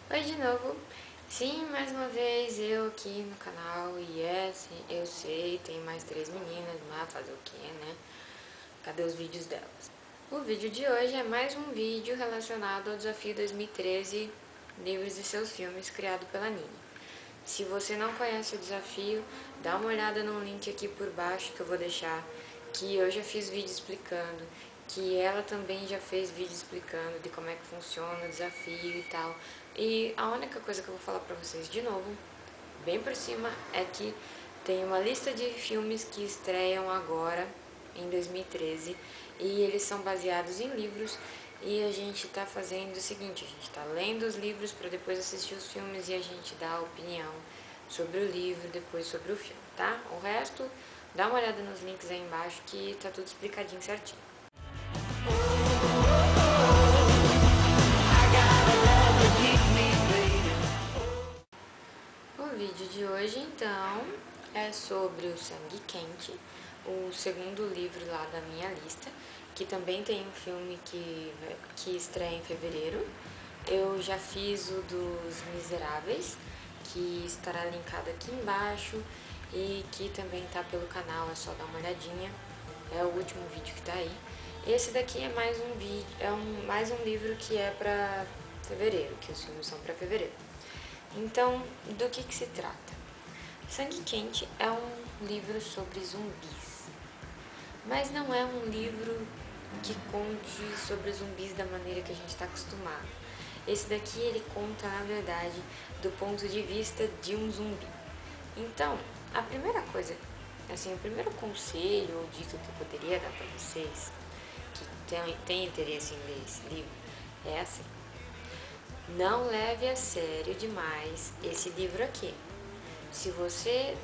Oi de novo. Sim, mais uma vez eu aqui no canal e assim, eu sei, tem mais 3 meninas, mas fazer o que, né? Cadê os vídeos delas? O vídeo de hoje é mais um vídeo relacionado ao Desafio 2013 Livros e seus filmes, criado pela Nini. Se você não conhece o desafio, dá uma olhada no link aqui por baixo que eu vou deixar, que eu já fiz vídeo explicando, que ela também já fez vídeo explicando de como é que funciona o desafio e tal. E a única coisa que eu vou falar pra vocês de novo, bem por cima, é que tem uma lista de filmes que estreiam agora, em 2013, e eles são baseados em livros, e a gente tá fazendo o seguinte, a gente tá lendo os livros para depois assistir os filmes e a gente dá a opinião sobre o livro, depois sobre o filme, tá? O resto, dá uma olhada nos links aí embaixo que tá tudo explicadinho certinho. O vídeo de hoje, então, é sobre o Sangue Quente, o segundo livro lá da minha lista, que também tem um filme que estreia em fevereiro. Eu já fiz o dos Miseráveis, que estará linkado aqui embaixo e que também tá pelo canal, é só dar uma olhadinha. É o último vídeo que tá aí. Esse daqui é mais um vídeo, mais um livro que é pra fevereiro, que os filmes são pra fevereiro. Então, do que se trata? Sangue Quente é um livro sobre zumbis, mas não é um livro que conte sobre zumbis da maneira que a gente está acostumado. Esse daqui ele conta, na verdade, do ponto de vista de um zumbi. Então, a primeira coisa, assim, o primeiro conselho ou dica que eu poderia dar para vocês que tem interesse em ler esse livro é assim: não leve a sério demais esse livro aqui. Se você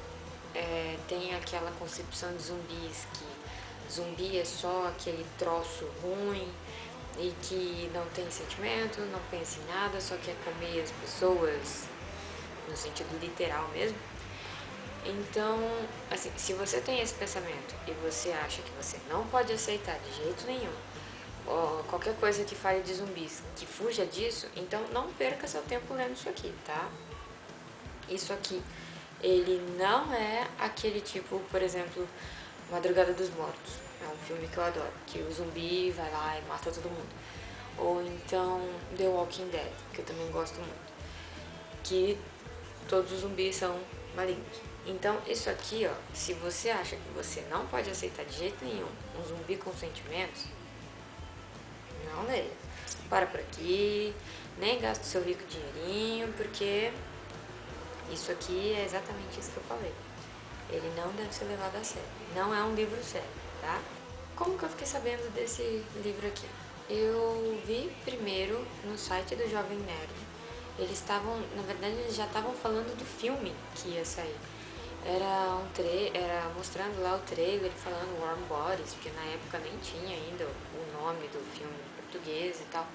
tem aquela concepção de zumbis, que zumbi é só aquele troço ruim e que não tem sentimento, não pensa em nada, só quer comer as pessoas, no sentido literal mesmo. Então, assim, se você tem esse pensamento e você acha que você não pode aceitar de jeito nenhum qualquer coisa que fale de zumbis, que fuja disso, então não perca seu tempo lendo isso aqui, tá? Isso aqui, ele não é aquele tipo, por exemplo, Madrugada dos Mortos. É um filme que eu adoro, que o zumbi vai lá e mata todo mundo. Ou então The Walking Dead, que eu também gosto muito, que todos os zumbis são malignos. Então, isso aqui, ó, se você acha que você não pode aceitar de jeito nenhum um zumbi com sentimentos, não leia. Para por aqui, nem gasta o seu rico dinheirinho, porque isso aqui é exatamente isso que eu falei. Ele não deve ser levado a sério. Não é um livro sério, tá? Como que eu fiquei sabendo desse livro aqui? Eu vi primeiro no site do Jovem Nerd. Eles estavam, na verdade, eles já estavam falando do filme que ia sair. Era mostrando lá o trailer, falando Warm Bodies, porque na época nem tinha ainda o nome do filme em português e tal.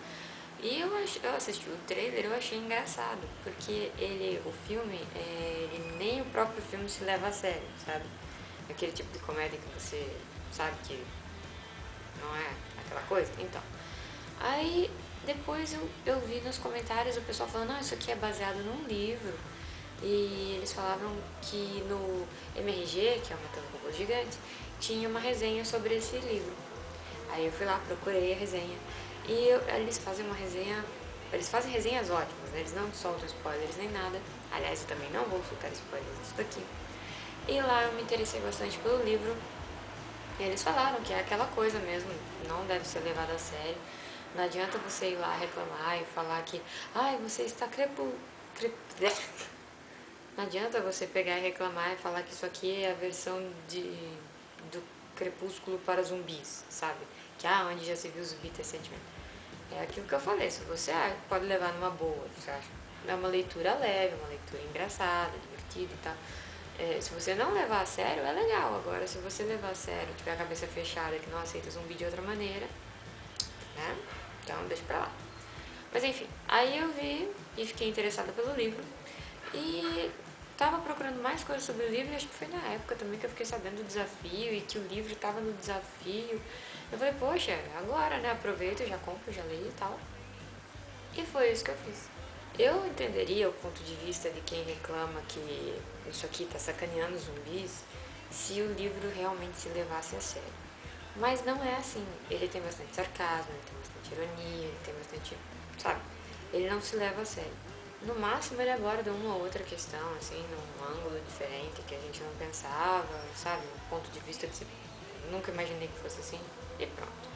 E eu assisti o trailer, eu achei engraçado, porque o filme, ele nem o próprio filme se leva a sério, sabe? Aquele tipo de comédia que você sabe que não é aquela coisa. Então, aí depois eu vi nos comentários o pessoal falando, não, isso aqui é baseado num livro. E eles falavam que no MRG, que é o Matando Robôs Gigantes, tinha uma resenha sobre esse livro. Aí eu fui lá, procurei a resenha. E eles fazem uma resenha, eles fazem resenhas ótimas, né? Eles não soltam spoilers nem nada. Aliás, eu também não vou soltar spoilers disso daqui. E lá eu me interessei bastante pelo livro. E eles falaram que é aquela coisa mesmo, não deve ser levado a sério. Não adianta você ir lá reclamar e falar que, ai, você está Não adianta você pegar e reclamar e falar que isso aqui é a versão do Crepúsculo para zumbis, sabe? Que onde já se viu zumbi ter sentimento. É aquilo que eu falei, se você pode levar numa boa, você acha? É uma leitura leve, uma leitura engraçada, divertida e tal. Se você não levar a sério, é legal. Agora, se você levar a sério, tiver a cabeça fechada, que não aceita zumbi de outra maneira, né? Então, deixa pra lá. Mas enfim, aí eu vi e fiquei interessada pelo livro. E tava procurando mais coisas sobre o livro, e acho que foi na época também que eu fiquei sabendo do desafio e que o livro tava no desafio. Eu falei, poxa, agora, né, aproveito, já compro, já leio e tal. E foi isso que eu fiz. Eu entenderia o ponto de vista de quem reclama que isso aqui tá sacaneando os zumbis se o livro realmente se levasse a sério. Mas não é assim. Ele tem bastante sarcasmo, ele tem bastante ironia, ele tem bastante. Sabe? Ele não se leva a sério. No máximo ele aborda uma ou outra questão, assim, num ângulo diferente que a gente não pensava, sabe? Um ponto de vista que nunca imaginei que fosse assim. E pronto.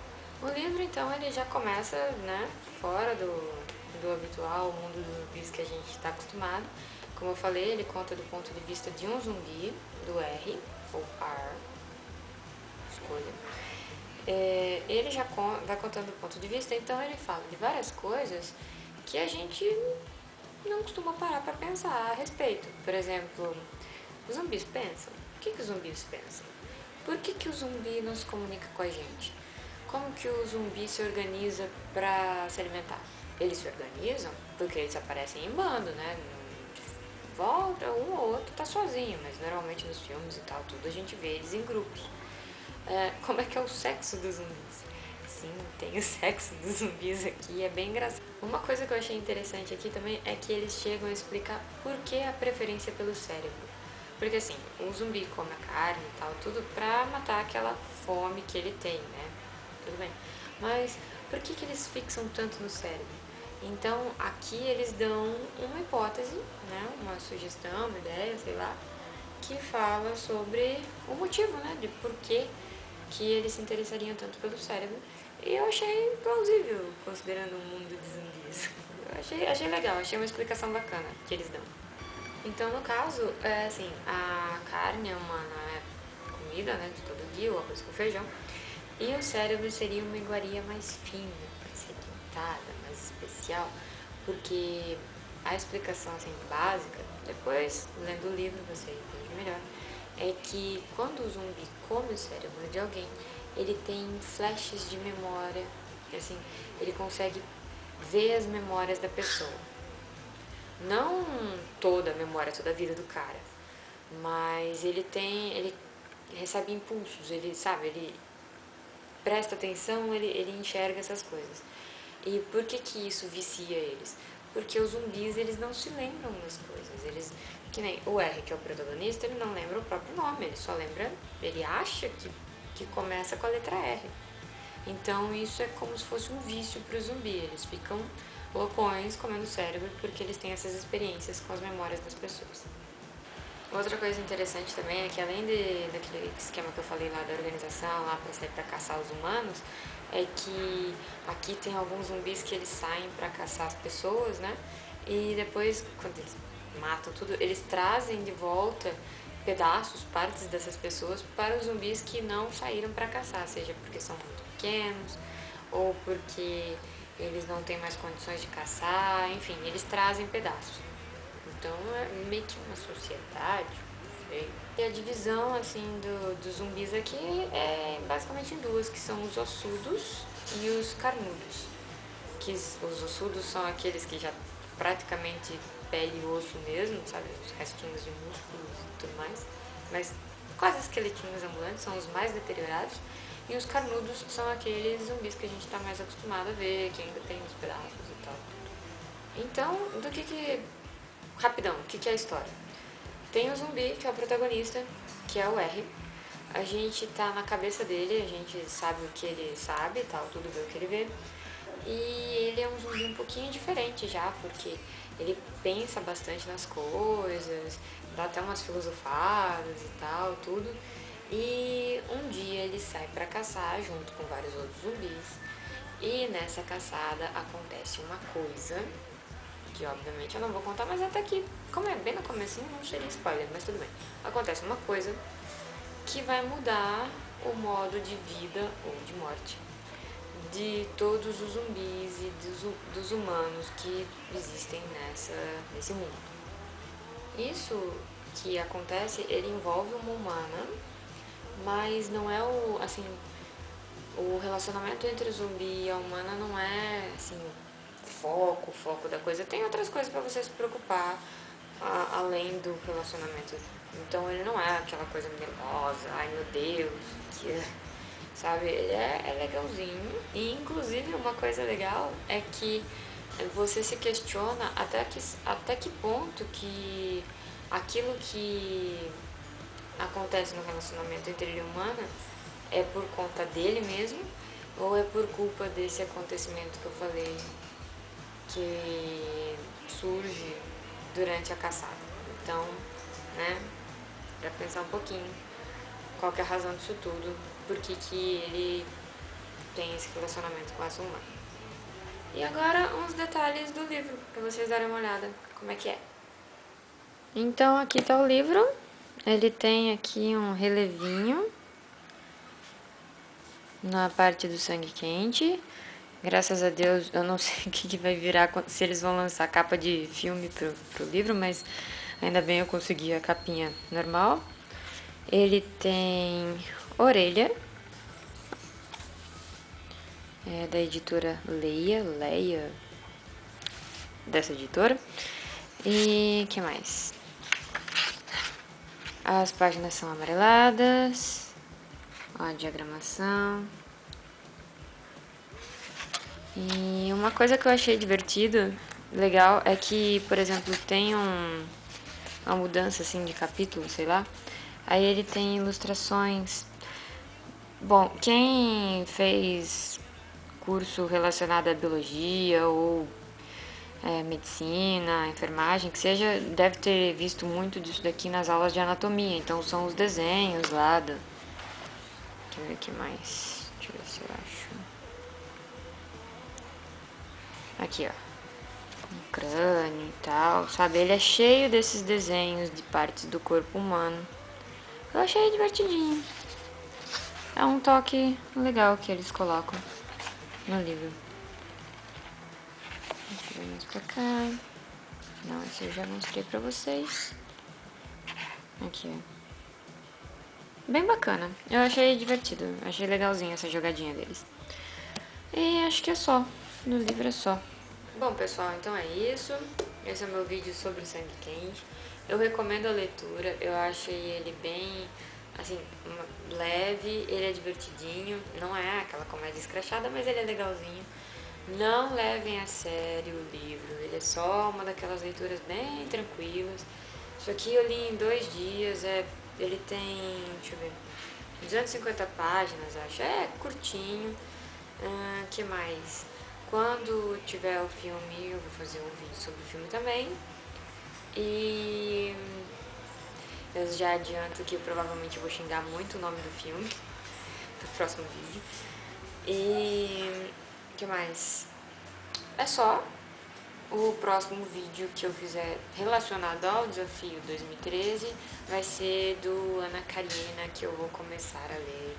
O livro, então, ele já começa, né, fora do habitual mundo dos zumbis que a gente está acostumado. Como eu falei, ele conta do ponto de vista de um zumbi, do R, ou R, escolha. Ele já vai contando do ponto de vista, então ele fala de várias coisas que a gente não costuma parar para pensar a respeito. Por exemplo, os zumbis pensam? O que os zumbis pensam? Por que o zumbi não se comunica com a gente? Como que o zumbi se organiza para se alimentar? Eles se organizam porque eles aparecem em bando, né? Volta, um ou outro tá sozinho, mas normalmente nos filmes e tal, tudo a gente vê eles em grupos. Como é que é o sexo dos zumbis? Sim, tem o sexo dos zumbis aqui, é bem engraçado. Uma coisa que eu achei interessante aqui também é que eles chegam a explicar por que a preferência pelo cérebro. Porque assim, o zumbi come a carne e tal, tudo pra matar aquela fome que ele tem, né? Tudo bem. Mas por que eles fixam tanto no cérebro? Então aqui eles dão uma hipótese, né? Uma sugestão, uma ideia, sei lá, que fala sobre o motivo, né? De por que eles se interessariam tanto pelo cérebro. E eu achei plausível, considerando o mundo de zumbis. Eu achei legal, achei uma explicação bacana que eles dão. Então, no caso, assim, a carne é uma comida, né, de todo dia, o arroz com feijão. E o cérebro seria uma iguaria mais fina, mais requintada, mais especial, porque a explicação, assim, básica, depois, lendo o livro, você entende melhor, é que quando o zumbi come o cérebro de alguém, ele tem flashes de memória, assim, ele consegue ver as memórias da pessoa. Não toda a memória, toda a vida do cara, mas ele recebe impulsos, ele sabe, ele presta atenção, ele enxerga essas coisas. E por que isso vicia eles? Porque os zumbis, eles não se lembram das coisas. Que nem o R, que é o protagonista, ele não lembra o próprio nome, ele só lembra, ele acha que começa com a letra R. Então isso é como se fosse um vício para o zumbi, eles ficam loucões comendo cérebro porque eles têm essas experiências com as memórias das pessoas. Outra coisa interessante também é que além daquele esquema que eu falei lá da organização, lá para sair para caçar os humanos, é que aqui tem alguns zumbis que eles saem para caçar as pessoas, né? E depois, quando eles matam tudo, eles trazem de volta pedaços, partes dessas pessoas para os zumbis que não saíram para caçar, seja porque são muito pequenos ou porque eles não têm mais condições de caçar, enfim, eles trazem pedaços. Então é meio que uma sociedade, não sei. E a divisão, assim, dos zumbis aqui é basicamente em duas, que são os ossudos e os carnudos. Que os ossudos são aqueles que já praticamente pele e osso mesmo, sabe? Os restinhos de músculos e tudo mais. Mas quase esqueletinhos ambulantes, são os mais deteriorados. E os carnudos são aqueles zumbis que a gente está mais acostumado a ver, que ainda tem os pedaços e tal. Então, rapidão, o que é a história? Tem o zumbi, que é o protagonista, que é o R. A gente tá na cabeça dele, a gente sabe o que ele sabe e tal, tudo vê o que ele vê. E ele é um zumbi um pouquinho diferente já, porque ele pensa bastante nas coisas, dá até umas filosofadas e tal, tudo. E um dia ele sai pra caçar junto com vários outros zumbis. E nessa caçada acontece uma coisa que obviamente eu não vou contar, mas até que, como é bem no comecinho, não seria spoiler, mas tudo bem. Acontece uma coisa que vai mudar o modo de vida ou de morte de todos os zumbis e dos humanos que existem nesse mundo. Isso que acontece, ele envolve uma humana, mas não é o relacionamento entre o zumbi e a humana não é assim o foco da coisa. Tem outras coisas para você se preocupar além do relacionamento. Então ele não é aquela coisa melosa, ai meu Deus, sabe? Ele é legalzinho. E inclusive uma coisa legal é que você se questiona até que ponto que aquilo que acontece no relacionamento entre ele e humana é por conta dele mesmo ou é por culpa desse acontecimento que eu falei que surge durante a caçada. Então, né, pra pensar um pouquinho qual que é a razão disso tudo, por que ele tem esse relacionamento com essa humana. E agora uns detalhes do livro, pra vocês darem uma olhada como é que é. Então aqui tá o livro, ele tem aqui um relevinho na parte do sangue quente. Graças a Deus, eu não sei o que vai virar, se eles vão lançar capa de filme pro livro, mas ainda bem eu consegui a capinha normal. Ele tem orelha, é da editora Leia, dessa editora. E que mais? As páginas são amareladas, ó, a diagramação. E uma coisa que eu achei divertido, legal, é que, por exemplo, tem uma mudança assim de capítulo, sei lá. Aí ele tem ilustrações. Bom, quem fez curso relacionado à biologia ou medicina, enfermagem, que seja, deve ter visto muito disso daqui nas aulas de anatomia. Então são os desenhos lá do... Deixa eu ver o que mais. Deixa eu ver se eu acho. Aqui, ó. Um crânio e tal, sabe? Ele é cheio desses desenhos de partes do corpo humano. Eu achei divertidinho. É um toque legal que eles colocam no livro. Deixa eu ver mais pra cá. Não, esse eu já mostrei pra vocês. Aqui, ó. Bem bacana. Eu achei divertido. Achei legalzinho essa jogadinha deles. E acho que é só. No livro é só. Bom, pessoal, então é isso. Esse é o meu vídeo sobre o sangue quente. Eu recomendo a leitura. Eu achei ele bem, assim, leve. Ele é divertidinho. Não é aquela comédia escrachada, mas ele é legalzinho. Não levem a sério o livro. Ele é só uma daquelas leituras bem tranquilas. Isso aqui eu li em 2 dias. Ele tem, deixa eu ver, 250 páginas, acho. É curtinho. Que mais? Quando tiver o filme, eu vou fazer um vídeo sobre o filme também. E eu já adianto que eu provavelmente vou xingar muito o nome do filme no próximo vídeo. E que mais? É só. O próximo vídeo que eu fizer relacionado ao desafio 2013 vai ser do Ana Karenina, que eu vou começar a ler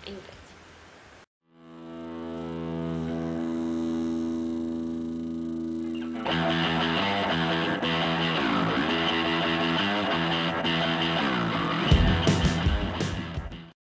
em breve.